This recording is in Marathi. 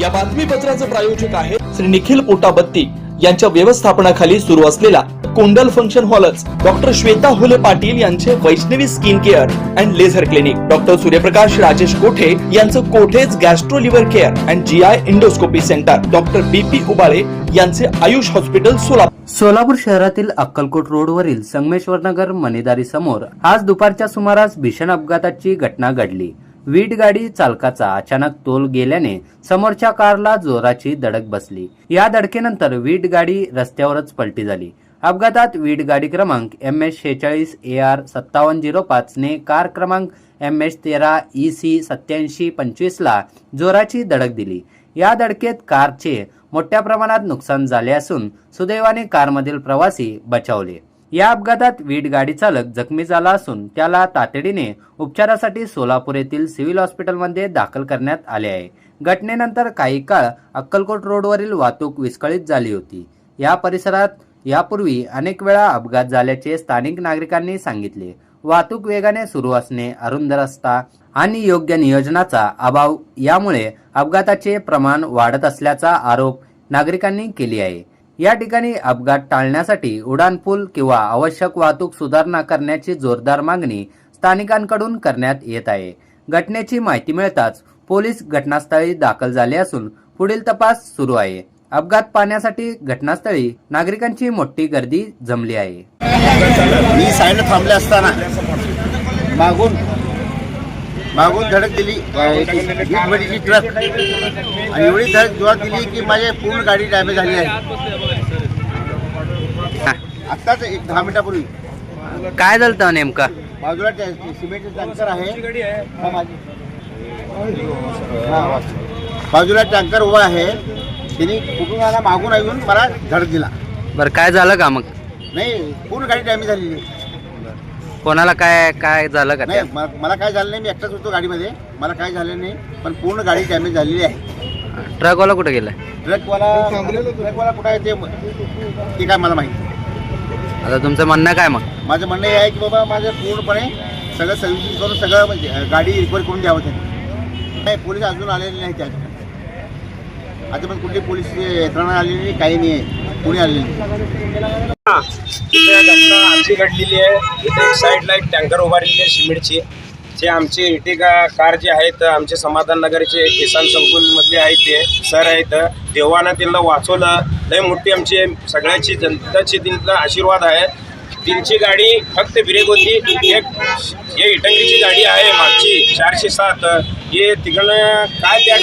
या बातमीपत्राचे प्रायोजक आहे श्री निखिल पोटाबत्ती यांच्या व्यवस्थापनाखाली सुरू असलेला कुंडल फंक्शन हॉलच, डॉक्टर श्वेता हुले पाटील यांचे Vaishnavi skin care and laser clinic, doctor Suryaprakash Rajesh Kothe यांचं Kothe's gastro liver care and GI endoscopy centre, doctor BP Ubale यांचे आयुष हॉस्पिटल सोलापूर शहरातील अक्कलकोट रोडवरील संगमेश्वर नगर मनेदारी समोर आज दुपारच्या सुमारास भीषण अपघाताची घटना घडली। वीट गाडी चालकाचा अचानक तोल गेल्याने समोरच्या कारला जोराची धडक बसली। या धडकेनंतर वीट गाडी रस्त्यावरच पलटी झाली। अपघातात वीट गाडी क्रमांक MS46 AR 5705 ने कार क्रमांक MS13 EC 8725 ला जोराची धडक दिली। या धडकेत कारचे मोठ्या प्रमाणात नुकसान झाले असून सुदैवाने कारमधील प्रवासी बचावले। या अपघातात वीट गाडी चालक जखमी झाला असून त्याला तातडीने उपचारासाठी सोलापूर येथील सिव्हिल हॉस्पिटलमध्ये दाखल करण्यात आले आहे। घटनेनंतर काही काळ अक्कलकोट रोडवरील वाहतूक विस्कळीत झाली होती। या परिसरात यापूर्वी अनेक वेळा अपघात झाल्याचे स्थानिक नागरिकांनी सांगितले। वाहतूक वेगाने सुरू असणे, अरुंद रस्ता आणि योग्य नियोजनाचा अभाव यामुळे अपघाताचे प्रमाण वाढत असल्याचा आरोप नागरिकांनी केली आहे। या ठिकाणी अपघात टाळण्यासाठी उड्डाणपूल किंवा आवश्यक वाहतूक सुधारणा करण्याची जोरदार मागणी स्थानिकांकडून करण्यात येत आहे। घटनेची माहिती मिळताच पोलीस घटनास्थळी दाखल झाले असून पुढील तपास सुरू आहे। अपघात पाहण्यासाठी घटनास्थळी नागरिकांची मोठी गर्दी जमली आहे। मी साईडला थांबले असताना मागून धडक दिली वीटभट्टीची ट्रक आणि एवढी धडक जोरात दिली की माझी पूर्ण गाडी डॅमेज झाली आहे। आत्ताच 10 मिनिटापूर्वी काय झालं नेमका? बाजूला सिमेंटचा टँकर आहे, बाजूला टँकर उभा आहे, तिने कुठून आला मागून येऊन मला धडक दिला। बरं, काय झालं का मग? नाही, पूर्ण गाडी डॅमेज झालेली। कोणाला काय झालं का? नाही, मला काय झालं नाही, मी एकटाच होतो गाडीमध्ये, मला काय झालं नाही, पण पूर्ण गाडी डॅमेज झालेली आहे। ट्रकवाला कुठे गेला? ट्रकवाला कुठे आहे ते काय मला माहिती। आता तुमचं म्हणणं काय? मग माझं म्हणणं हे आहे की बाबा माझं पूर्णपणे सगळं सर्व्हिसिंग करून सगळं म्हणजे गाडी रिपेअर करून द्यावं त्यांनी। नाही, पोलीस अजून आलेले नाही त्या आता पण कुठली पोलीस यंत्रणा आलेली नाही, काही नाही आहे, कोणी आलेली नाही। घटना आमची घडलेली आहे। इथे एक साईडला एक टँकर उभारलेली आहे सिमेंटची। जे आमचे इर्टिगा कार जे आहेत आमचे समाधान नगरचे किसान संकुलमधले आहेत ते सर आहेत, देवानं त्यांना वाचवलं। लय मोठी आमची सगळ्याची जनताची त्यांचा आशीर्वाद आहे। त्यांची गाडी फक्त ब्रेक होती, एक हे इटंगरीची गाडी आहे मागची 407, हे तिकडनं काय त्या